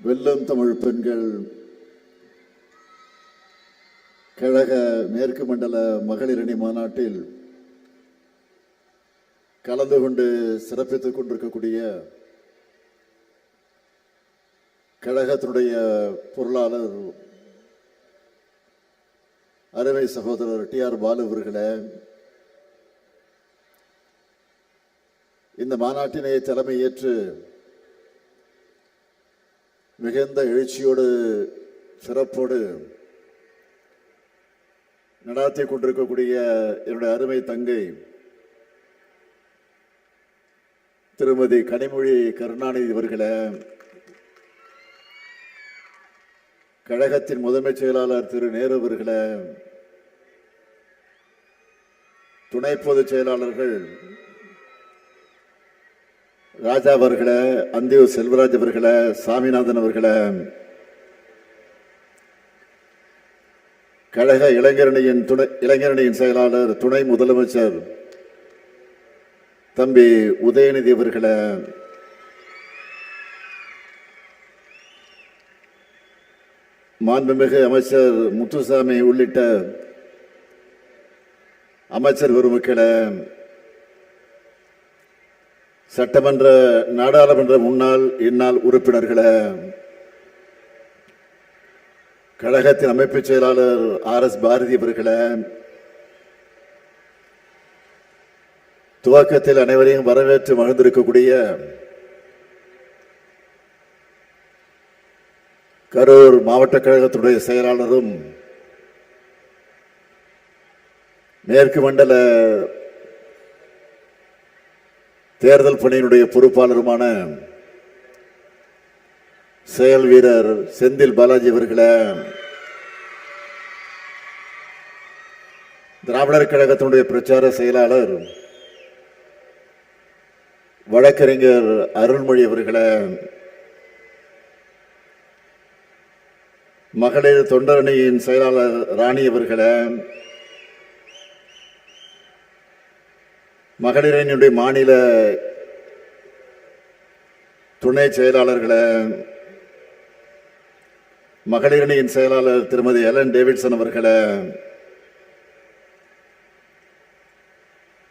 வெல்லும் தமிழ் பெண்கள் கழக மேற்கு மண்டல மகளிர் அணி மாநாட்டில் கலந்து கொண்டு சிறப்பித்துக் கொண்டிருக்கக்கூடிய கழகத்தினுடைய பொருளாளர் அருமை சகோதரர் டி.ஆர். பாலு அவர்களே, இந்த மாநாட்டினை தலைமை ஏற்று மிகுந்த எழுச்சியோடு சிறப்போடு நடாத்தி கொண்டிருக்கக்கூடிய என்னுடைய அருமை தங்கை திருமதி கனிமொழி கருணாநிதி அவர்களே, கழகத்தின் முதன்மை செயலாளர் திரு நேரு அவர்களே, துணை பொதுச் செயலாளர்கள் ராஜா அவர்களே, அந்தியூர் செல்வராஜ் அவர்களே, சாமிநாதன் அவர்களே, கழக இளைஞரணியின் செயலாளர் துணை முதலமைச்சர் தம்பி உதயநிதி அவர்களே, மாண்புமிகு அமைச்சர் முத்துசாமி உள்ளிட்ட அமைச்சர் பெருமக்களே, சட்டமன்ற நாடாளுமன்ற முன்னாள் இந்நாள் உறுப்பினர்களே, கழகத்தின் அமைப்பு செயலாளர் ஆர்.எஸ். பாரதி அவர்களே, துவக்கத்தில் அனைவரையும் வரவேற்று மகிழ்ந்திருக்கக்கூடிய கரூர் மாவட்ட கழகத்துடைய செயலாளரும் மேற்கு மண்டல தேர்தல் பணியினுடைய பொறுப்பாளருமான செயல் வீரர் செந்தில் பாலாஜி அவர்களே, திராவிடர் கழகத்தினுடைய பிரச்சார செயலாளர் வழக்கறிஞர் அருள்மொழி அவர்களே, மகளிர் தொண்டரணியின் செயலாளர் ராணி அவர்களே, மகளிரணியுடைய மாநில துணை செயலாளர்களே, மகளிரணியின் செயலாளர் திருமதி எலன் டேவிட்சன் அவர்களே,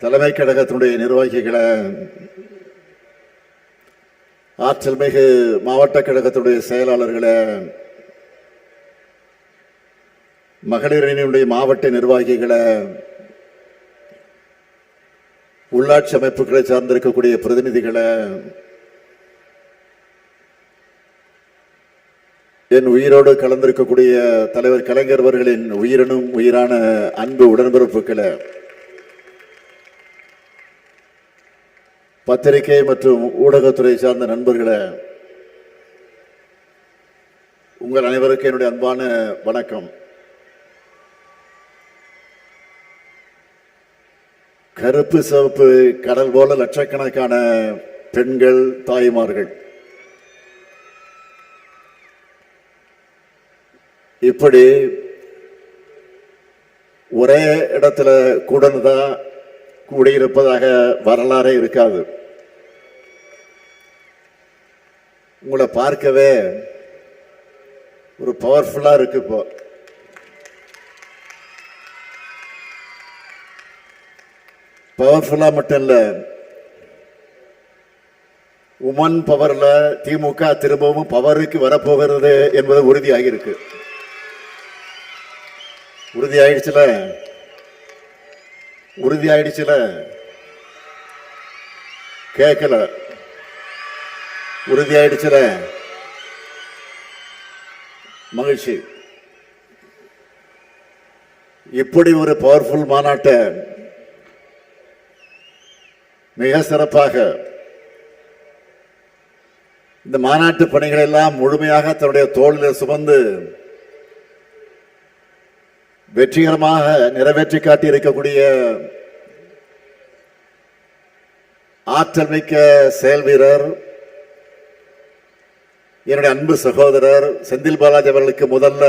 தலைமை கழகத்தினுடைய நிர்வாகிகளே, ஆற்றல் மிகு மாவட்ட கழகத்துடைய செயலாளர்களே, மகளிரணியுடைய மாவட்ட நிர்வாகிகளே, உள்ளாட்சி அமைப்புகளை சார்ந்திருக்கக்கூடிய பிரதிநிதிகளே, என் உயிரோடு கலந்திருக்கக்கூடிய தலைவர் கலைஞர் அவர்களின் உயிரினும் உயிரான அன்பு உடன்பிறப்புகளே, பத்திரிகை மற்றும் ஊடகத்துறை சார்ந்த நண்பர்களே, உங்கள் அனைவருக்கும் என்னுடைய அன்பான வணக்கம். கருப்பு சிவப்பு கடல் போல லட்சக்கணக்கான பெண்கள், தாய்மார்கள் இப்படி ஒரே இடத்துல கூடதான் கூடியிருப்பதாக வரலாறே இருக்காது. உங்களை பார்க்கவே ஒரு பவர்ஃபுல்லா இருக்கு. இப்போ பவர்ஃபுல்லா மட்டும் இல்ல, உமன் பவர்ல திமுக திரும்பவும் பவருக்கு வரப்போகிறது என்பது உறுதியாகிருக்கு. உறுதியாயிடுச்சுல கேட்கல, உறுதியாயிடுச்சுல மகிழ்ச்சி. இப்படி ஒரு பவர்ஃபுல் மாநாட்டை மிக சிறப்பாக இந்த மாநாட்டு பணிகளை எல்லாம் முழுமையாக தன்னுடைய தோளில் சுமந்து வெற்றிகரமாக நிறைவேற்றி காட்டி இருக்கக்கூடிய ஆற்றல் மிக்க செயல் வீரர் என்னுடைய அன்பு சகோதரர் செந்தில் பாலாஜி அவர்களுக்கு முதல்ல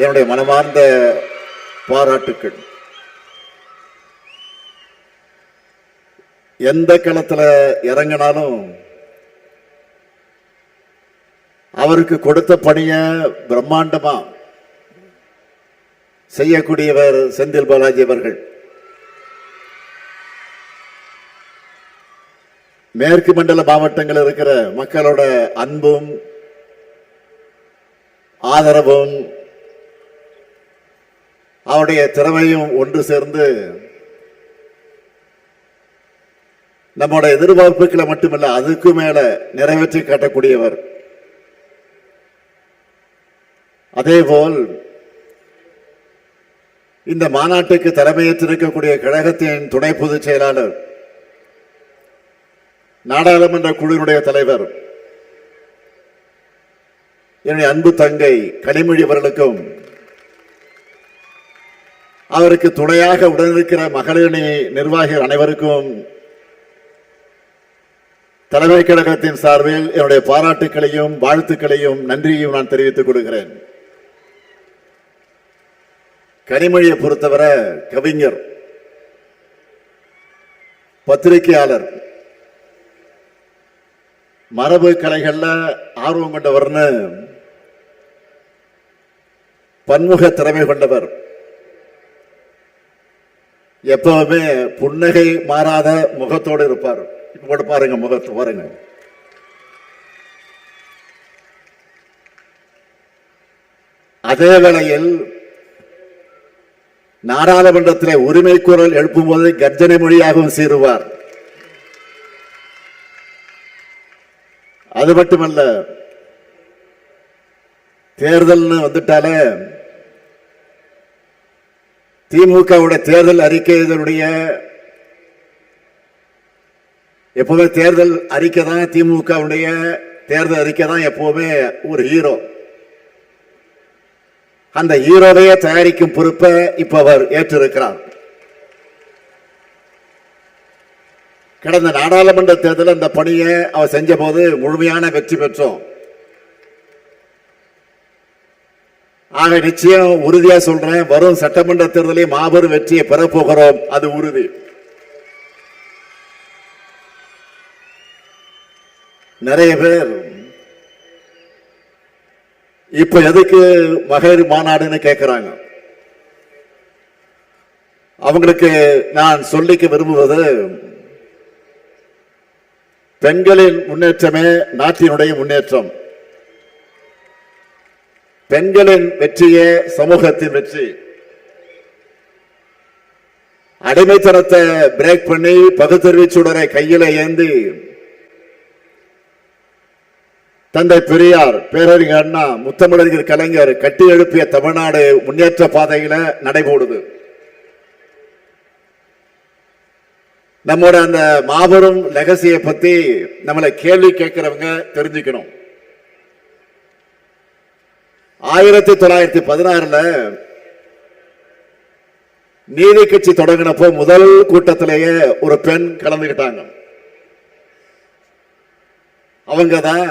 என்னுடைய மனமார்ந்த பாராட்டுக்கள். எந்த களத்தில் இறங்கினாலும் அவருக்கு கொடுத்த பணியை பிரம்மாண்டமா செய்யக்கூடியவர் செந்தில் பாலாஜி அவர்கள். மேற்கு மண்டல மாவட்டங்கள் இருக்கிற மக்களோட அன்பும் ஆதரவும் அவருடைய திறமையும் ஒன்று சேர்ந்து நம்முடைய எதிர்பார்ப்புகளை மட்டுமல்ல அதுக்கு மேல நிறைவேற்றி காட்டக்கூடியவர். அதேபோல் இந்த மாநாட்டுக்கு தலைமையேற்றிருக்கக்கூடிய கழகத்தின் துணை பொதுச் செயலாளர், நாடாளுமன்ற குழுவினுடைய தலைவர், என்னுடைய அன்பு தங்கை கனிமொழி அவர்களுக்கும், அவருக்கு துணையாக உடனிருக்கிற மகளிரணி நிர்வாகிகள் அனைவருக்கும் தலைமை கழகத்தின் சார்பில் என்னுடைய பாராட்டுக்களையும் வாழ்த்துக்களையும் நன்றியையும் நான் தெரிவித்துக் கொள்கிறேன். கனிமொழியை பொறுத்தவரை கவிஞர், பத்திரிகையாளர், மரபு கலைகள்ல ஆர்வம் கொண்டவர்னு பன்முக திறமை கொண்டவர். எப்பவுமே புன்னகை மாறாத முகத்தோடு இருப்பார். இப்ப பாருங்க, முகத்தை பாருங்க. அதே வேளையில் நாடாளுமன்றத்தில் உரிமை குரல் எழுப்பும் போது கர்ஜனை மொழியாகவும் சீருவார். அது மட்டுமல்ல, தேர்தல்னு வந்துட்டாலே திமுகவுடைய தேர்தல் அறிக்கை, இதனுடைய எப்பவுமே தேர்தல் அறிக்கை தான், திமுகவுடைய தேர்தல் அறிக்கை தான் எப்பவுமே ஒரு ஹீரோ. அந்த ஹீரோவையே தயாரிக்கும் பொறுப்பை இப்ப அவர் ஏற்றிருக்கிறார். கடந்த நாடாளுமன்ற தேர்தல் அந்த பணியை அவர் செஞ்ச போது முழுமையான வெற்றி பெற்றோம். ஆக நிச்சயம் உறுதியா சொல்றேன், வரும் சட்டமன்ற தேர்தலில் மாபெரும் வெற்றியை பெறப்போகிறோம், அது உறுதி. நிறைய பேர் இப்ப எதுக்கு மகளிர் மாநாடுன்னு கேட்கிறாங்க. அவங்களுக்கு நான் சொல்லிக்க விரும்புவது, பெண்களின் முன்னேற்றமே நாட்டினுடைய முன்னேற்றம். பெண்களின் வெற்றியே சமூகத்தின் வெற்றி. அடிமைத்தனத்தை பிரேக் பண்ணி பகுத்தறிவு சுடரை கையில ஏந்தி தந்தை பெரியார், பேரறிஞர் அண்ணா, முத்தமிழறிஞர் கலைஞர் கட்டி எழுப்பிய தமிழ்நாடு முன்னேற்ற பாதையில நடைபோடுது. நம்மோட அந்த மாபெரும் லெகசியை பத்தி நம்மளை கேள்வி கேட்கிறவங்க தெரிஞ்சுக்கணும். 1916 நீதி கட்சி தொடங்கினப்போ முதல் கூட்டத்திலேயே ஒரு பெண் கலந்துகிட்டாங்க. அவங்கதான்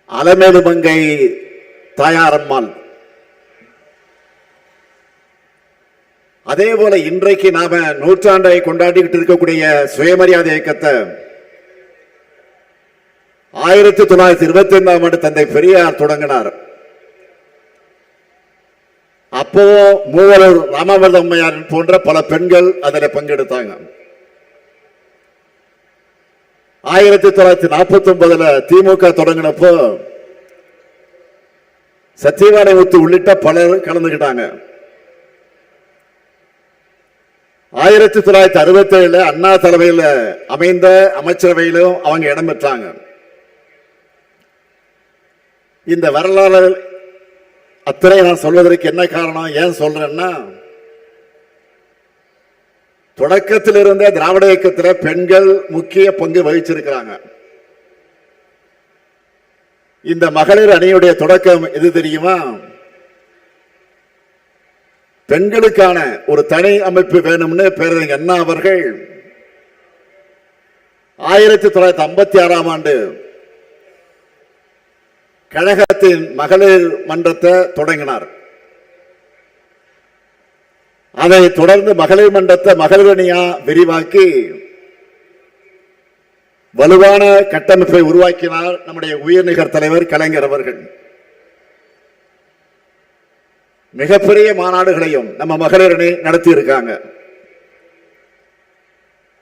அலமேலு மங்கை தாயாரம்மாள். அதே போல இன்றைக்கு நாம நூற்றாண்டை கொண்டாடிக்கிட்டு இருக்கக்கூடிய சுயமரியாதை இயக்கத்தை 1925 ஆண்டு தந்தை பெரியார் தொடங்கினார். அப்போ மூவலூர் ராமாமிர்த அம்மையார் போன்ற பல பெண்கள் அதில் பங்கெடுத்தாங்க. 1949 திமுக தொடங்கினப்போ சத்தியவாணி முத்து உள்ளிட்ட பலர் கலந்துகிட்டாங்க. 1967 அண்ணா தலைமையில் அமைந்த அமைச்சரவையிலும் அவங்க இடம் பெற்றாங்க. இந்த வரலாறு அத்தனை நான் சொல்வதற்கு என்ன காரணம், ஏன் சொல்றேன்னா, தொடக்கத்தில் இருந்த திராவிட இயக்கத்தில் பெண்கள் முக்கிய பங்கு வகிச்சிருக்கிறாங்க. இந்த மகளிர் அணியுடைய தொடக்கம் எது தெரியுமா? பெண்களுக்கான ஒரு தனி அமைப்பு வேணும்னு பேரறிஞர் அண்ணா அவர்கள் 1956 ஆண்டு கழகத்தின் மகளிர் மன்றத்தை தொடங்கினார். அதை தொடர்ந்து மகளிர் மன்றத்தை மகளிர் அணியா விரிவாக்கி வலுவான கட்டமைப்பை உருவாக்கினார் நம்முடைய உயர்நிகர் தலைவர் கலைஞர் அவர்கள். மிகப்பெரிய மாநாடுகளையும் நம்ம மகளிர் அணி நடத்தி இருக்காங்க.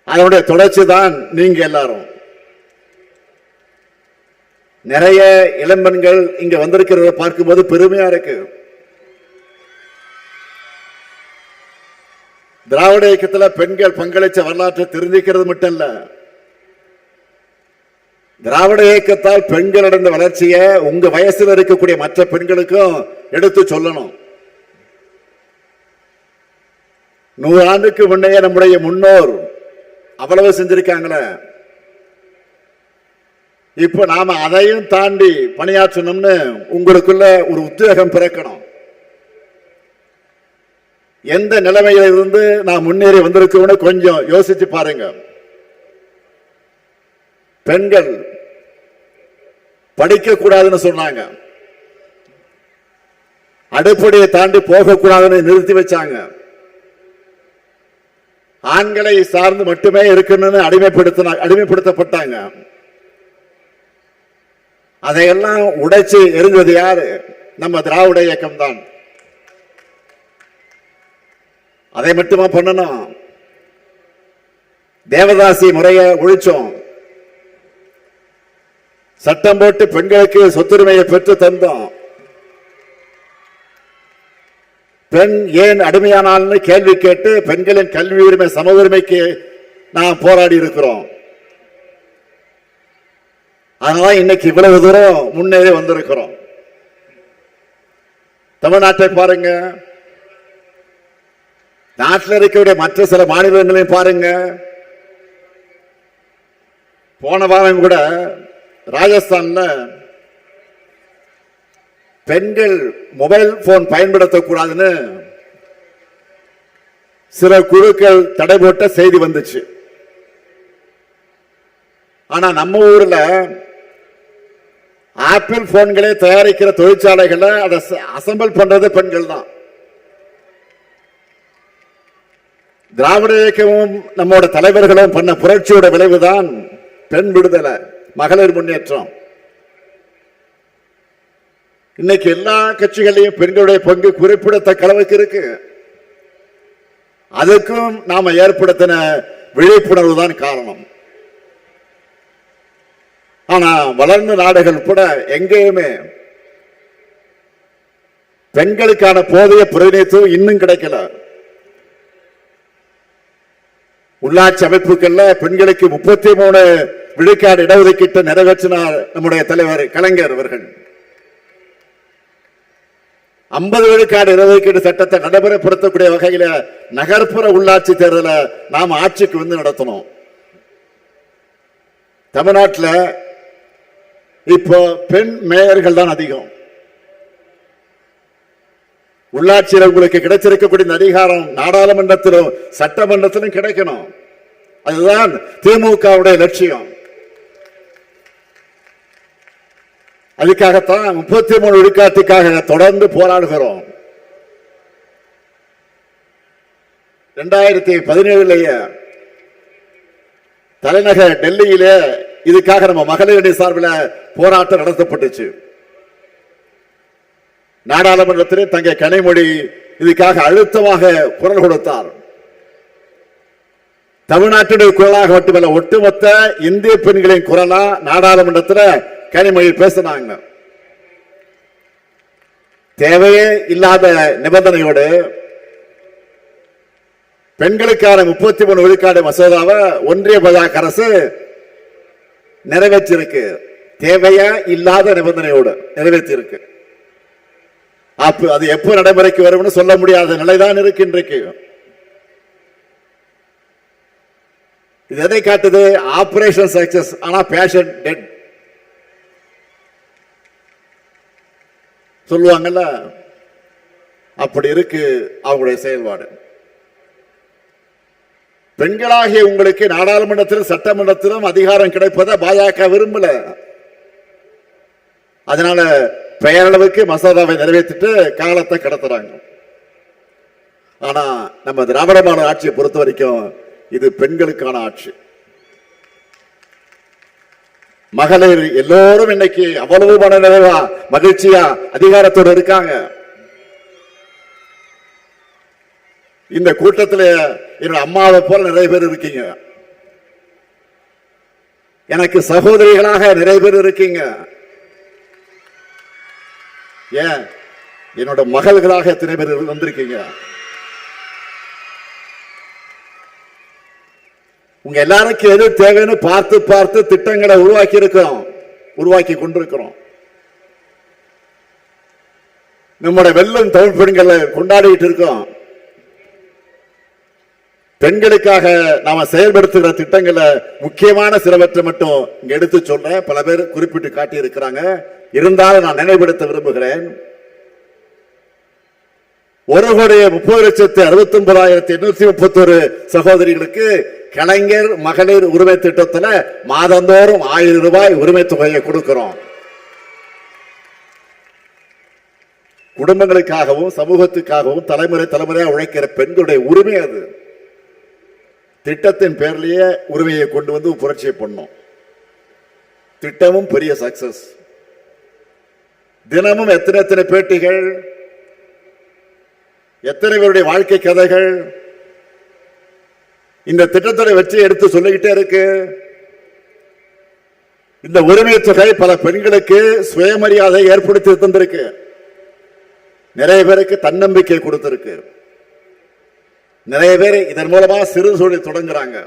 அதனுடைய தொடர்ச்சி தான் நீங்க எல்லாரும். நிறைய இளம்பெண்கள் இங்க வந்திருக்கிறத பார்க்கும்போது பெருமையா இருக்கு. திராவிட இயக்கத்தில் பெண்கள் பங்களிச்ச வரலாற்றை தெரிஞ்சுக்கிறது மட்டும் இல்ல, திராவிட இயக்கத்தால் பெண்கள் அடைந்த வளர்ச்சியை உங்க வயசுல இருக்கக்கூடிய மற்ற பெண்களுக்கும் எடுத்து சொல்லணும். 100 ஆண்டுக்கு முன்னே நம்முடைய முன்னோர் அவ்வளவு செஞ்சிருக்காங்களே, இப்ப நாம அதையும் தாண்டி பணியாற்றணும்னு உங்களுக்குள்ள ஒரு உத்வேகம் பிறக்கணும். எந்த நிலைமையில இருந்து நான் முன்னேறி வந்திருக்கோம்னு கொஞ்சம் யோசிச்சு பாருங்க. பெண்கள் படிக்க கூடாதுன்னு சொன்னாங்க, அடுப்படியை தாண்டி போக கூடாதுன்னு நிறுத்தி வச்சாங்க. ஆண்களை சார்ந்து மட்டுமே இருக்கணும்னு அடிமைப்படுத்தப்பட்டாங்க. அதையெல்லாம் உடைச்சு எரிஞ்சது யாரு? நம்ம திராவிட இயக்கம் தான். அதை மட்டுமா பண்ணணும்? தேவதாசி முறையை ஒழிச்சோம், சட்டம் போட்டு பெண்களுக்கு சொத்துரிமையை பெற்று தந்தோம். பெண் ஏன் அடிமையானால்னு கேள்வி கேட்டு பெண்களின் கல்வி உரிமை சம உரிமைக்கு நாம் போராடி இருக்கிறோம். அதனால இன்னைக்கு இவ்வளவு தூரம் முன்னேறி வந்திருக்கிறோம். தமிழ்நாட்டை பாருங்க, நாட்டில் இருக்கக்கூடிய மற்ற சில மாநிலங்களையும் பாருங்க. போன வாரம் கூட ராஜஸ்தான்ல பெண்கள் மொபைல் போன் பயன்படுத்தக்கூடாதுன்னு சில குழுக்கள் தடை போட்ட செய்தி வந்துச்சு. ஆனா நம்ம ஊர்ல ஆப்பிள் போன்களை தயாரிக்கிற தொழிற்சாலைகளை அதை அசம்பிள் பண்றது பெண்கள் தான். திராவிட இயக்கமும் நம்மோட தலைவர்களும் பண்ண புரட்சியோட விளைவுதான் பெண் விடுதலை, மகளிர் முன்னேற்றம். இன்னைக்கு எல்லா கட்சிகளையும் பெண்களுடைய பங்கு குறிப்பிடத்தக்க அளவுக்கு இருக்கு. அதுக்கும் நாம ஏற்படுத்தின விழிப்புணர்வு தான் காரணம். ஆனா வளர்ந்த நாடுகள் கூட எங்கேயுமே பெண்களுக்கான போதிய பிரதிநிதித்துவம் இன்னும் கிடைக்கல. உள்ளாட்சி அமைப்புகள்ல பெண்களுக்கு 33 விழுக்காடு இடஒதுக்கீட்டை நிறைவேற்றினார் நம்முடைய தலைவர் கலைஞர் அவர்கள். 50 விழுக்காடு இடஒதுக்கீடு சட்டத்தை நடைமுறைப்படுத்தக்கூடிய வகையில நகர்ப்புற உள்ளாட்சி தேர்தலை நாம் ஆட்சிக்கு வந்து நடத்தணும். தமிழ்நாட்டில் இப்போ பெண் மேயர்கள் தான் அதிகம். உள்ளாட்சியில் உங்களுக்கு கிடைச்சிருக்கக்கூடிய அதிகாரம் நாடாளுமன்றத்திலும் சட்டமன்றத்திலும் கிடைக்கணும். அதுதான் திமுகவுடைய லட்சியம். அதுக்காகத்தான் 33 விழுக்காட்டுக்காக தொடர்ந்து போராடுகிறோம். 2017 தலைநகர் டெல்லியிலே இதுக்காக நம்ம மகளிர் அணி சார்பில் போராட்டம் நடத்தப்பட்டுச்சு. நாடாளுமன்றத்தில் தங்கை கனிமொழி இதுக்காக அழுத்தமாக குரல் கொடுத்தார். தமிழ்நாட்டுடைய குரலாக மட்டுமல்ல, ஒட்டுமொத்த இந்திய பெண்களின் குரலா நாடாளுமன்றத்தில் கனிமொழி பேசினாங்க. தேவையே இல்லாத நிபந்தனையோடு பெண்களுக்கான 33 விழுக்காடு மசோதாவை ஒன்றிய பாஜக அரசு நிறைவேற்றிருக்கு. தேவையா இல்லாத நிபந்தனையோடு நிறைவேற்றிருக்கு. அது எப்ப நடைமுறைக்கு வரும் சொல்ல முடியாத நிலைதான் இருக்கு இன்றைக்கு. இது எதை காட்டுது? ஆபரேஷன் சக்சஸ், ஆனா பேஷன் டெட் சொல்லுவாங்கல்ல, அப்படி இருக்கு அவங்களுடைய செயல்பாடு. பெண்களாகிய உங்களுக்கு நாடாளுமன்றத்திலும் சட்டமன்றத்திலும் அதிகாரம் கிடைப்பதை பாஜக விரும்பல. அதனால பெயரளவுக்கு மசோதாவை நிறைவேற்றிட்டு காலத்தை கடத்துறாங்க. ஆனா நம்ம திராவிட மாடல் ஆட்சியை பொறுத்த வரைக்கும் இது பெண்களுக்கான ஆட்சி. மகளிர் எல்லோரும் இன்னைக்கு அவ்வளவு மனநிறைவா மகிழ்ச்சியா அதிகாரத்தோடு இருக்காங்க. இந்த கூட்டத்தில் என்னோட அம்மாவை போல நிறைய பேர் இருக்கீங்க. எனக்கு சகோதரிகளாக நிறைய பேர் இருக்கீங்க. ஏன் என்னோட மகள்களாக எத்தனை பேர் வந்திருக்கீங்க. உங்க எல்லாருக்கும் எது தேவைன்னு பார்த்து பார்த்து திட்டங்களை உருவாக்கி கொண்டிருக்கிறோம். நம்முடைய வெள்ளம் தமிழ் பெண்களை கொண்டாடிட்டு இருக்கோம். பெண்களுக்காக நாம செயல்படுத்துகிற திட்டங்களை முக்கியமான சிலவற்றை மட்டும் இங்க எடுத்து சொல்றேன். பல பேர் குறிப்பிட்டு காட்டி இருக்கிறாங்க. இருந்தாலும் நான் நினைவுபடுத்த விரும்புகிறேன். 1,30,69,831 சகோதரிகளுக்கு கலைஞர் மகளிர் உரிமை திட்டத்தில் மாதந்தோறும் 1000 ரூபாய் உரிமை தொகையை கொடுக்கிறோம். குடும்பங்களுக்காகவும் சமூகத்துக்காகவும் தலைமுறையாக உழைக்கிற பெண்களுடைய உரிமை அது. திட்டத்தின் பேர்லயே உரிமையை கொண்டு வந்து புரட்சியை பண்ணோம். திட்டமும் பெரிய சக்சஸ். தினமும் எத்தனை பேட்டிகள், எத்தனை பேருடைய வாழ்க்கை கதைகள் இந்த திட்டத்தோட வெற்றி எடுத்து சொல்லிக்கிட்டே இருக்கு. இந்த உரிமை தொகை பல பெண்களுக்கு சுயமரியாதை ஏற்படுத்தி தந்திருக்கு. நிறைய பேருக்கு தன்னம்பிக்கை கொடுத்திருக்கு. நிறைய பேர் இதன் மூலமா சிறு தொழில் தொடங்குறாங்க.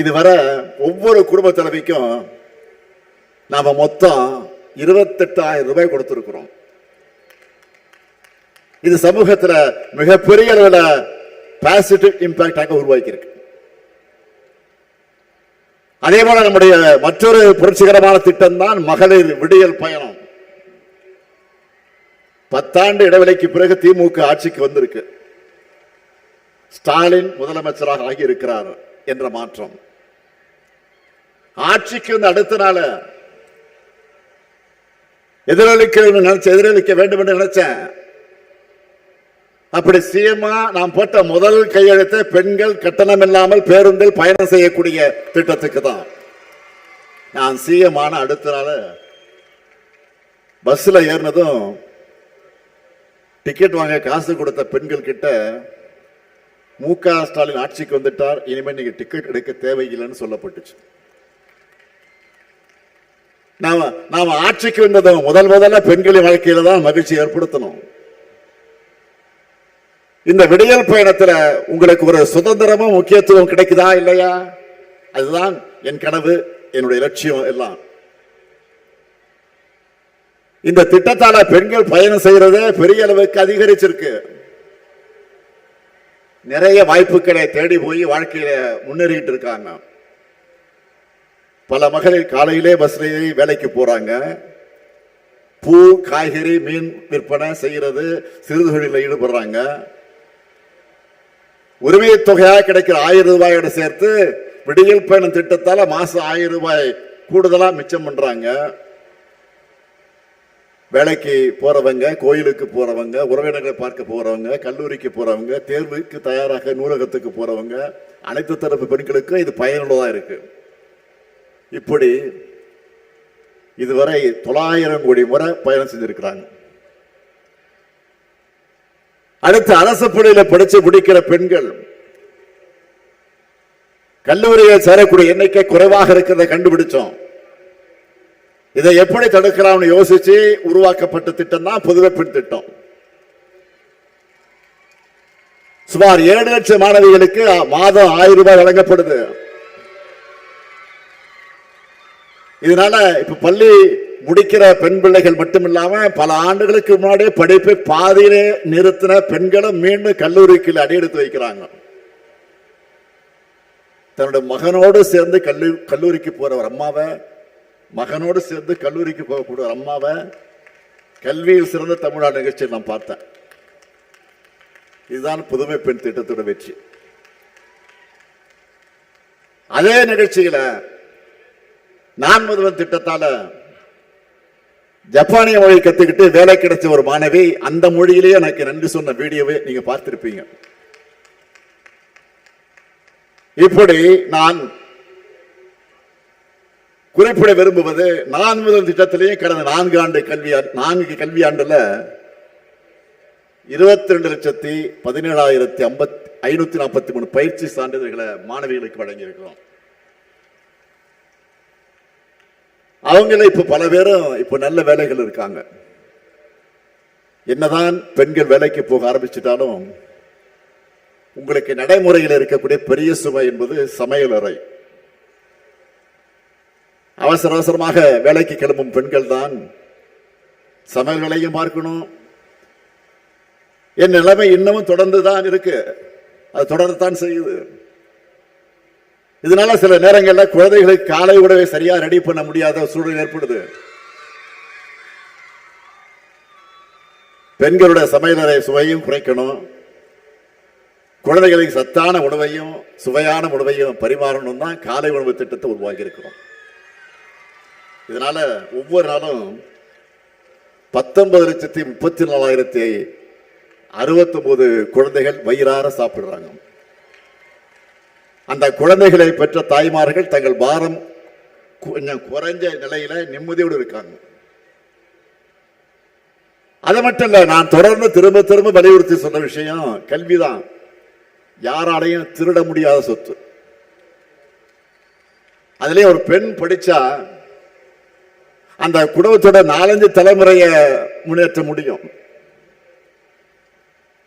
இதுவரை ஒவ்வொரு குடும்ப தலைவிக்கும் நாம மொத்தம் 28,000 ரூபாய் கொடுத்திருக்கிறோம். இது சமூகத்தில் மிகப்பெரிய அளவில் பாசிட்டிவ் இம்பாக்டாக உருவாக்கி இருக்கு. அதே போல நம்முடைய மற்றொரு புரட்சிகரமான திட்டம் தான் மகளிர் விடியல் பயணம். 10 ஆண்டு இடைவெளிக்கு பிறகு திமுக ஆட்சிக்கு வந்திருக்கு. ஸ்டாலின் முதலமைச்சராக ஆகியிருக்கிறார் என்ற மாற்றம். ஆட்சிக்கு வந்து அடுத்த நாள் எதிரொலிக்க வேண்டும் என்று நினைச்சேன். அப்படி சிஎம்மா நாம் போட்ட முதல் கையெழுத்து பெண்கள் கட்டணம் இல்லாமல் பேருந்தில் பயணம் செய்யக்கூடிய திட்டத்துக்கு தான். நான் சிஎம் ஆன அடுத்த நாள் பஸ்ல ஏறினதும் டிக்கெட் வாங்க காசு கொடுத்த பெண்கள் கிட்ட மு.க. ஸ்டாலின் ஆட்சிக்கு வந்துட்டார், இனிமேல் நீங்க டிக்கெட் எடுக்க தேவையில்லைன்னு சொல்லப்பட்டுச்சு. நாம ஆட்சிக்கு வந்ததும் முதல்ல பெண்களின் வாழ்க்கையில தான் மகிழ்ச்சி ஏற்படுத்தணும். இந்த விடியல் பயணத்துல உங்களுக்கு ஒரு சுதந்திரமும் முக்கியத்துவம் கிடைக்குதா இல்லையா? அதுதான் என் கனவு, என்னுடைய லட்சியம் எல்லாம். இந்த திட்டத்தால பெண்கள் பயணம் செய்யறத பெரிய அளவுக்கு அதிகரிச்சிருக்கு. நிறைய வாய்ப்புகளை தேடி போய் வாழ்க்கையில முன்னேறிட்டு இருக்காங்க. பல மகளிர் காலையிலே பஸ்ல வேலைக்கு போறாங்க. பூ, காய்கறி, மீன் விற்பனை செய்யறது, சிறு தொழிலில் ஈடுபடுறாங்க. உரிமை தொகையாக கிடைக்கிற 1000 ரூபாயோட சேர்த்து விடியல் பயணம் திட்டத்தால மாசம் 1000 ரூபாய் கூடுதலா மிச்சம் பண்றாங்க. வேலைக்கு போறவங்க, கோயிலுக்கு போறவங்க, உறவினர்களை பார்க்க போறவங்க, கல்லூரிக்கு போறவங்க, தேர்வுக்கு தயாராக நூலகத்துக்கு போறவங்க, அனைத்து தரப்பு பெண்களுக்கும் இது பயனுள்ளதா இருக்கு. இப்படி இதுவரை 900 கோடி முறை பயணம் செஞ்சிருக்கிறாங்க. அடுத்து அரசு பள்ளியில படிச்சு முடிக்கிற பெண்கள் கல்லூரியில் சேரக்கூடிய எண்ணிக்கை குறைவாக இருக்கிறத கண்டுபிடிச்சோம். இதை எப்படி தடுக்கலாம்னு யோசிச்சு உருவாக்கப்பட்ட திட்டம் தான் புதுவை பெண் திட்டம். சுமார் 7 லட்சம் மாணவிகளுக்கு மாதம் 1000 ரூபாய் வழங்கப்படுது. இதனால இப்ப பள்ளி முடிக்கிற பெண் பிள்ளைகள் மட்டுமில்லாம பல ஆண்டுகளுக்கு முன்னாடியே படிப்பை பாதியிலே நிறுத்தின பெண்களும் மீண்டும் கல்லூரிக்கு அடியெடுத்து வைக்கிறாங்க. தன்னுடைய மகனோடு சேர்ந்து கல்லூரிக்கு போற ஒரு அம்மாவை, மகனோடு சேர்ந்து கல்லூரிக்கு போகக்கூடிய ஒரு அம்மாவை கல்வியில் சிறந்த தமிழ்நாடு நிகழ்ச்சியை நான் பார்த்தேன். இதுதான் புதுமை பெண் திட்டத்தோட வெற்றி. அதே நிகழ்ச்சியில நான் முதல்வன் திட்டத்தால ஜப்பானிய மொழி கத்துக்கிட்டு வேலை கிடைச்ச ஒரு மாணவி அந்த மொழியிலேயே எனக்கு நன்றி சொன்ன வீடியோவை நீங்க பார்த்திருப்பீங்க. இப்படி நான் குறிப்பிட விரும்புவது நான் முதல் திட்டத்திலேயே கடந்த 4 கல்வியாண்டுல 22,17,543 பயிற்சி சான்றிதழ்களை மாணவிகளுக்கு வழங்கியிருக்கிறோம். அவங்கள இப்ப பல பேரும் இப்ப நல்ல வேலைகள் இருக்காங்க. என்னதான் பெண்கள் வேலைக்கு போக ஆரம்பிச்சிட்டாலும் உங்களுக்கு நடைமுறையில் இருக்கக்கூடிய பெரிய சுமை என்பது சமையல் அறை. அவசர அவசரமாக வேலைக்கு கிளம்பும் பெண்கள் தான் சமையல்களையும் பார்க்கணும். என் நிலைமை இன்னமும் தொடர்ந்து தான் இருக்கு, அது தொடர்ந்துதான் செய்யுது. இதனால சில நேரங்களில் குழந்தைகளுக்கு காலை உணவை சரியா ரெடி பண்ண முடியாத சூழல் ஏற்படுது. பெண்களுடைய சமையலறை சுவையும் குறைக்கணும், குழந்தைகளுக்கு சத்தான உணவையும் சுவையான உணவையும் பரிமாறணும் தான் காலை உணவு திட்டத்தை உருவாக்கி இருக்கிறோம். இதனால ஒவ்வொரு நாளும் 19,34,069 குழந்தைகள் வயிறார சாப்பிடுறாங்க. அந்த குழந்தைகளை பெற்ற தாய்மார்கள் தங்கள் பாரம் கொஞ்சம் குறைஞ்ச நிலையில நிம்மதியோடு இருக்காங்க. அது மட்டும் இல்ல, நான் தொடர்ந்து திரும்ப திரும்ப வலியுறுத்தி சொன்ன விஷயம் கல்விதான். யாராலையும் திருட முடியாத சொத்து. அதுலயே ஒரு பெண் படிச்சா அந்த குடும்பத்தோட 4-5 தலைமுறையை முன்னேற்ற முடியும்.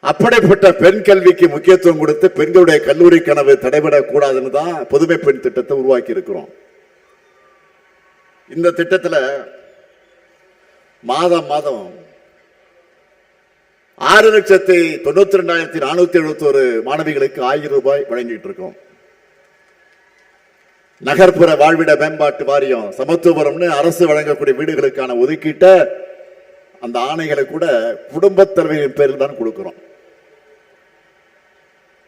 அப்படிப்பட்ட பெண் கல்விக்கு முக்கியத்துவம் கொடுத்து பெண்களுடைய கல்லூரி கனவு தடைபடக்கூடாதுன்னு தான் புதுமை பெண் திட்டத்தை உருவாக்கி இருக்கிறோம். இந்த திட்டத்தில் மாதம் 6,92,471 மாணவிகளுக்கு 1000 ரூபாய் வழங்கிட்டு இருக்கோம். நகர்ப்புற வாழ்விட மேம்பாட்டு வாரியம் சமத்துவபுரம்னு அரசு வழங்கக்கூடிய வீடுகளுக்கான ஒதுக்கீட்ட அந்த ஆணைகளை கூட குடும்பத் தலைவரின் பேரில் தான் கொடுக்கிறோம்.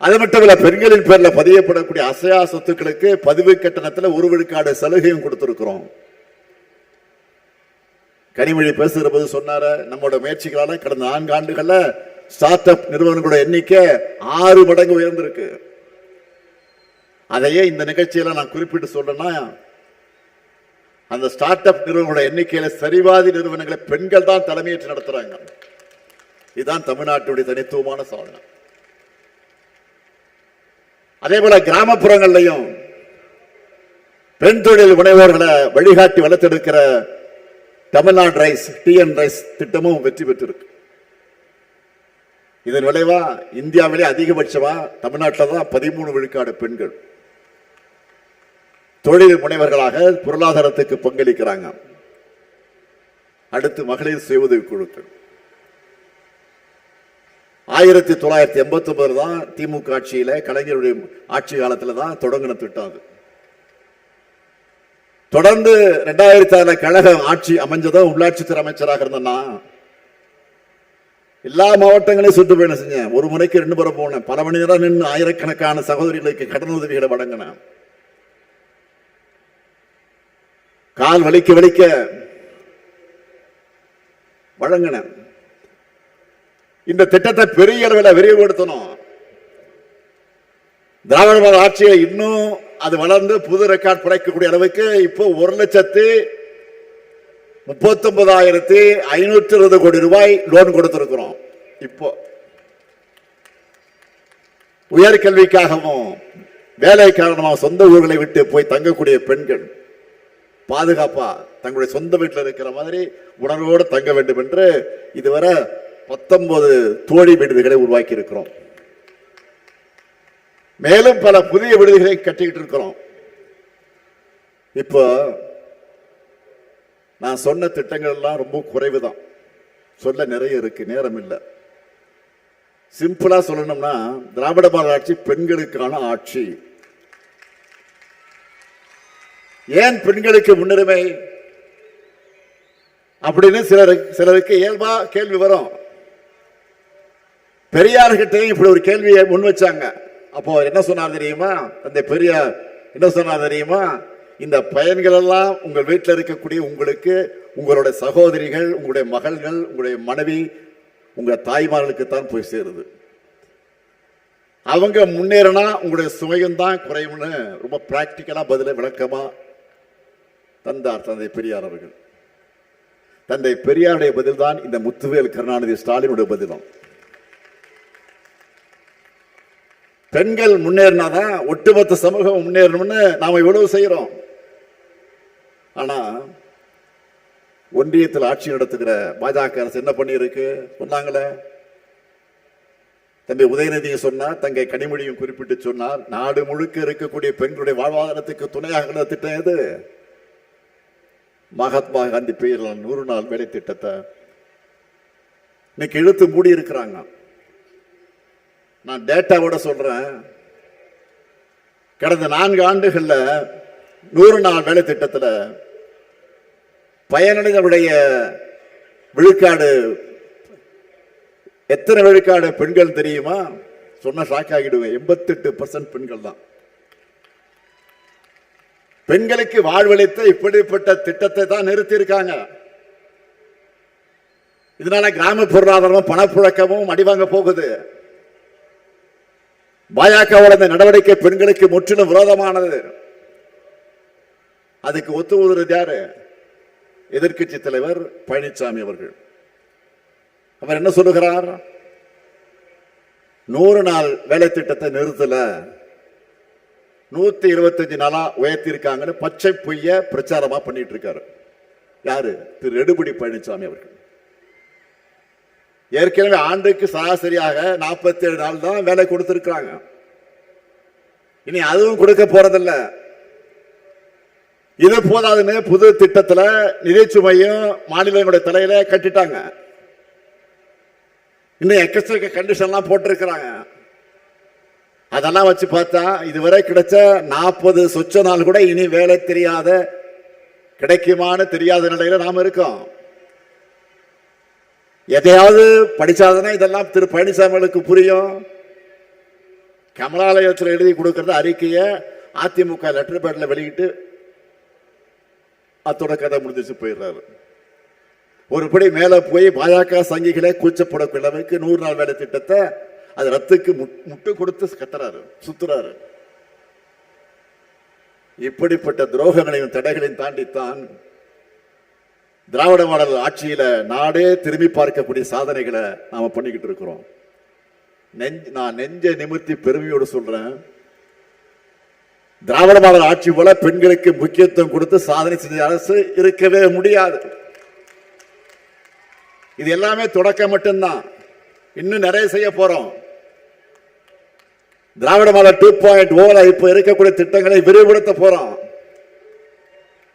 அது மட்டும் இல்ல, பெண்களின் பேர்ல பதியப்படக்கூடிய அசையா சொத்துக்களுக்கு பதிவு கட்டணத்தில் 1 விழுக்காடு சலுகையும் கொடுத்திருக்கிறோம். கனிமொழி பேசுகிற போது சொன்னார, நம்மளோட முயற்சிகளால கடந்த 4 ஆண்டுகள்ல ஸ்டார்ட் அப் நிறுவனங்களோட எண்ணிக்கை 6 மடங்கு உயர்ந்திருக்கு. அதையே இந்த நிகழ்ச்சியில நான் குறிப்பிட்டு சொல்றேன்னா, அந்த ஸ்டார்ட் அப் நிறுவனங்களோட எண்ணிக்கையில சரிவாதி நிறுவனங்களை பெண்கள் தான் தலைமையேற்று நடத்துறாங்க. இதுதான் தமிழ்நாட்டுடைய தனித்துவமான சாதனை. அதே போல கிராமப்புறங்கள்லையும் பெண் தொழில் முனைவோர்களை வழிகாட்டி வளர்த்தெடுக்கிற தமிழ்நாடு ரைஸ் டிஎன் ரைஸ் திட்டமும் வெற்றி பெற்றிருக்கு. இதன் விளைவா இந்தியாவிலே அதிகபட்சமா தமிழ்நாட்டில் தான் 13 விழுக்காடு பெண்கள் தொழில் முனைவர்களாக பொருளாதாரத்துக்கு பங்களிக்கிறாங்க. அடுத்து மகளிர் சுய உதவி குழுக்கள் 1989 தான் திமுக ஆட்சியில கலைஞருடைய ஆட்சி காலத்துல தான் தொடங்கின திட்டம். அது தொடர்ந்து 2006 கழக ஆட்சி அமைஞ்சதும் உள்ளாட்சித்துறை அமைச்சராக இருந்தேன்னா எல்லா மாவட்டங்களையும் சுற்று பயணம் செஞ்சேன். ஒரு முறைக்கு 2 முறை போனேன். பல மணி நேரம் நின்று ஆயிரக்கணக்கான சகோதரிகளுக்கு கடன் உதவிகளை வழங்கினேன். கால் வலிக்க வழங்கினேன். இந்த திட்டத்தை பெரிய அளவில் விரிவுபடுத்தணும். திராவிட மாடல் ஆட்சியை இன்னும் அது வளர்ந்து புது ரெக்கார்ட் படைக்கக்கூடிய அளவுக்கு இப்போ 1,39,520 கோடி ரூபாய் லோன் கொடுத்திருக்கிறோம். இப்போ உயர்கல்விக்காகவும் வேலை காரணமாக சொந்த ஊர்களை விட்டு போய் தங்கக்கூடிய பெண்கள் பாதுகாப்பா தங்களுடைய சொந்த வீட்டில் இருக்கிற மாதிரி உணர்வோடு தங்க வேண்டும் என்று இதுவரை 19 தோழி விடுதிகளை உருவாக்கி இருக்கிறோம். மேலும் பல புதிய விடுதிகளை கட்டிக்கிட்டு இருக்கிறோம். இப்போ நான் சொன்ன திட்டங்கள் எல்லாம் ரொம்ப குறைவுதான், சொல்ல நிறைய இருக்கு, நேரம் இல்லை. சிம்பிளா சொல்லணும்னா திராவிட மாடல் ஆட்சி பெண்களுக்கான ஆட்சி. ஏன் பெண்களுக்கு முன்னுரிமை அப்படின்னு சிலருக்கு இயல்பா கேள்வி வரும். பெரியார்கிட்டையும் இப்படி ஒரு கேள்வியை முன் வச்சாங்க. அப்போ என்ன சொன்னார் தெரியுமா? அந்த பெரியார் என்ன சொன்னார் தெரியுமா? இந்த பயன்கள் எல்லாம் உங்கள் வீட்டில் இருக்கக்கூடிய உங்களுக்கு, உங்களுடைய சகோதரிகள், உங்களுடைய மகள்கள், உங்களுடைய மனைவி, உங்க தாய்மார்களுக்கு தான் போய் சேருது. அவங்க முன்னேறினா உங்களுடைய சுமையும் தான் குறையும்னு ரொம்ப பிராக்டிக்கலா பதில விளக்கமா தந்தார் தந்தை பெரியார் அவர்கள். தந்தை பெரியாருடைய பதில்தான் இந்த முத்துவேல் கருணாநிதி ஸ்டாலினுடைய பதிலும். பெண்கள் முன்னேறினாதான் ஒட்டுமொத்த சமூகம் முன்னேறணும்னு நாம இவ்வளவு செய்யறோம். ஆனா ஒன்றியத்தில் ஆட்சி நடத்துகிற பாஜக அரசு என்ன பண்ணி இருக்கு சொன்னாங்களே. தம்பி உதயநிதி சொன்னார், தங்கை கனிமொழியும் குறிப்பிட்டு சொன்னார், நாடு முழுக்க இருக்கக்கூடிய பெண்களுடைய வாழ்வாதாரத்துக்கு துணையாக திட்டம் எது? மகாத்மா காந்தி பெயரில் 100 நாள் வேலை திட்டத்தை இன்னைக்கு இழுத்து மூடி இருக்கிறாங்க. நான் டேட்டாவோட சொல்றேன், கடந்த 4 ஆண்டுகள்ல 100 நாள் வேலை திட்டத்தில் பயனடைந்தவருடைய விழுக்காடு எத்தனை விழுக்காடு பெண்கள் தெரியுமா? சொன்ன ஷாக் ஆகிடுவேன். 88% பெண்கள் தான். பெண்களுக்கு வாழ்வளித்த இப்படிப்பட்ட திட்டத்தை தான் நிறுத்தி இருக்காங்க. இதனால கிராம பொருளாதாரமும் பணப்புழக்கமும் அடிவாங்க போகுது. பாஜகவோட இந்த நடவடிக்கை பெண்களுக்கு முற்றிலும் விரோதமானது. அதுக்கு ஒத்து ஊதுறது யாரு? எதிர்க்கட்சி தலைவர் பழனிசாமி அவர்கள். அவர் என்ன சொல்லுகிறார்? 100 நாள் வேலை திட்டத்தை நிறுத்தல, 125 நாளா உயர்த்திருக்காங்கன்னு பச்சை பொய்ய பிரச்சாரமா பண்ணிட்டு இருக்காரு. யாரு? திரு எடப்பாடி பழனிசாமி அவர்கள். ஏற்கனவே ஆண்டுக்கு சராசரியாக 47 நாள் தான் வேலை கொடுத்திருக்காங்க. இனி அதுவும் கொடுக்க போறதில்ல. இது போதாதுன்னு புது திட்டத்தில் நிதிச்சுமையும் மாநிலங்களுடைய தலையில கட்டிட்டாங்க. இன்னும் எக்கச்சக்க கண்டிஷன்லாம் போட்டிருக்கிறாங்க. அதெல்லாம் வச்சு பார்த்தா இதுவரை கிடைச்ச 40 சொச்ச நாள் கூட இனி வேலை தெரியாத கிடைக்குமான்னு தெரியாத நிலையில நாம இருக்கோம். எதையாவது படிச்சாதுன்னா இதெல்லாம் திரு பழனிசாமிகளுக்கு புரியும். கமலாலயத்தில் எழுதி கொடுக்கறது அறிக்கையை அதிமுக லெட்டர் பேட்ல வெளியிட்டு அத்தோட கதை முடிஞ்சிச்சு போயிடுறாரு. ஒருபடி மேல போய் பாஜக சங்கிகளை கூச்சப்படக்கூடிய அளவுக்கு 100 நாள் வேலை திட்டத்தை அது ரத்துக்கு முட்டு கொடுத்து கத்துறாரு, சுத்துறாரு. இப்படிப்பட்ட துரோகங்களையும் தடைகளையும் தாண்டித்தான் திராவிட மாடல் ஆட்சியில நாடே திரும்பி பார்க்கக்கூடிய சாதனைகளை நாம பண்ணிக்கிட்டு இருக்கிறோம். நான் நெஞ்ச நிமிர்த்தி பெருமையோடு சொல்றேன், திராவிட மாடல் ஆட்சி போல பெண்களுக்கு முக்கியத்துவம் கொடுத்து சாதனை செஞ்ச அரசு இருக்கவே முடியாது. இது எல்லாமே தொடக்கம் மட்டும்தான். இன்னும் நிறைய செய்ய போறோம். திராவிட மாடல் 2.0 இப்ப இருக்கக்கூடிய திட்டங்களை விரிவுபடுத்த போறோம்.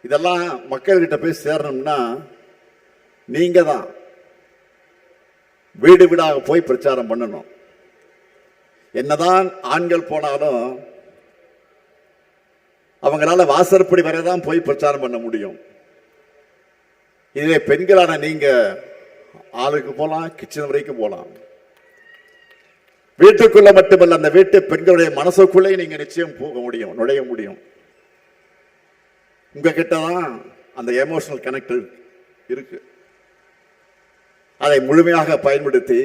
இதெல்லாம் மக்கள்கிட்ட போய் சேரணும்னா நீங்க தான் வீடு வீடாக போய் பிரச்சாரம் பண்ணணும். என்னதான் ஆண்கள் போனாலும் அவங்களால வாசற்படி வரைதான் போய் பிரச்சாரம் பண்ண முடியும். இதுவே பெண்களான நீங்க ஆளுக்கு போலாம், கிச்சன் வரைக்கும் போலாம். வீட்டுக்குள்ள மட்டுமல்ல, அந்த வீட்டு பெண்களுடைய மனசுக்குள்ளே நீங்க நிச்சயம் போக முடியும், நுழைய முடியும். உங்ககிட்டதான் அந்த எமோஷனல் கனெக்ட் இருக்கு. அதை முழுமையாக பயன்படுத்தி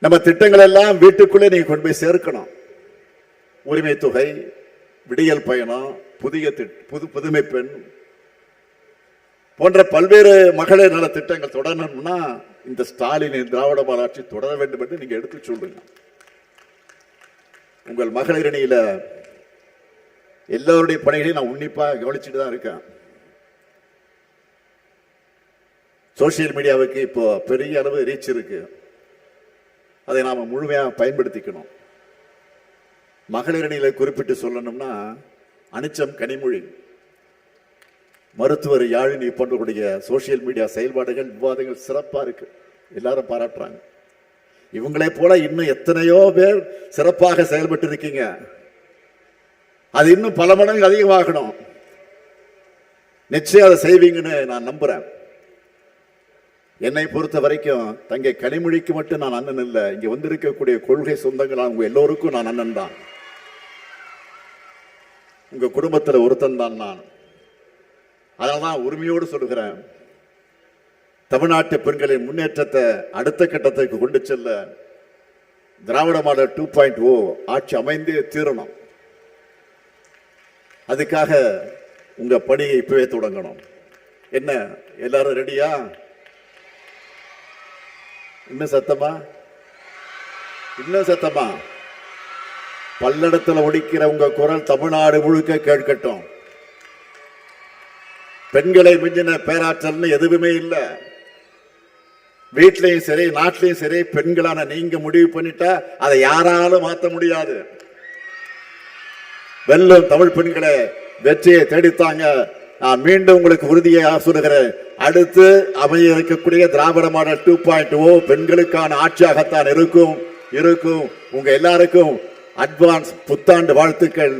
நம்ம திட்டங்கள் எல்லாம் வீட்டுக்குள்ளே நீங்க கொண்டு போய் சேர்க்கணும். உரிமை தொகை, விடியல் பயணம், புதுமை பெண் போன்ற பல்வேறு மகளிர் நல திட்டங்கள் தொடரணும்னா இந்த ஸ்டாலின் திராவிட மாடல் ஆட்சி தொடர வேண்டும் என்று நீங்க எடுத்து சொல்லுங்க. உங்கள் மகளிர் அணியில எல்லாருடைய பணிகளையும் நான் உன்னிப்பா கவனிச்சுட்டு தான் இருக்கேன். சோசியல் மீடியாவுக்கு இப்போ பெரிய அளவு ரீச் இருக்கு. அதை நாம முழுமையாக பயன்படுத்திக்கணும். மகளிர் அணியில குறிப்பிட்டு சொல்லணும்னா அனிச்சம் கனிமொழி, மருத்துவர் யாழினி போன்றக்கூடிய சோசியல் மீடியா செயல்பாடுகள், விவாதங்கள் சிறப்பா இருக்கு. எல்லாரும் பாராட்டுறாங்க. இவங்களை போல இன்னும் எத்தனையோ பேர் சிறப்பாக செயல்பட்டு இருக்கீங்க. அது இன்னும் பல மடங்கு அதிகமாகணும். நிச்சயம் அதை செய்வீங்கன்னு நான் நம்புறேன். என்னை பொறுத்த வரைக்கும் தங்கை கனிமொழிக்கு மட்டும் நான் அண்ணன் இல்லை, இங்க வந்திருக்கக்கூடிய கொள்கை சொந்தங்கள் அவங்க எல்லோருக்கும் நான் அண்ணன் தான். உங்க குடும்பத்தில் ஒருத்தன் தான் நான். அதனால்தான் உரிமையோடு சொல்லுகிறேன், தமிழ்நாட்டு பெண்களின் முன்னேற்றத்தை அடுத்த கட்டத்துக்கு கொண்டு செல்ல திராவிட மாடல் 2.0 ஆட்சி அமைந்தே தீரணும். அதுக்காக உங்க பணியை இப்பவே தொடங்கணும். என்ன எல்லாரும் ரெடியா? இன்னும் சத்தமா? இன்னும் சத்தமா? பல்லடத்தில் ஒடிக்கிற உங்க குரல் தமிழ்நாடு முழுக்க கேட்கட்டும். பெண்களை மிஞ்சின பேராற்றல்னு எதுவுமே இல்லை. வீட்லயும் சரி நாட்டிலையும் சரி பெண்களான நீங்க முடிவு பண்ணிட்டா அதை யாராலும் மாற்ற முடியாது. வெல்லும் தமிழ் பெண்களை வெற்றியை தேடித்தாங்க. நான் மீண்டும் உங்களுக்கு உறுதியாக சொல்லுகிறேன். அடுத்து அமைய இருக்கக்கூடிய திராவிட மாடல் 2.0 பெண்களுக்கான ஆட்சியாகத்தான் இருக்கும். உங்க எல்லாருக்கும் அட்வான்ஸ் புத்தாண்டு வாழ்த்துக்கள்.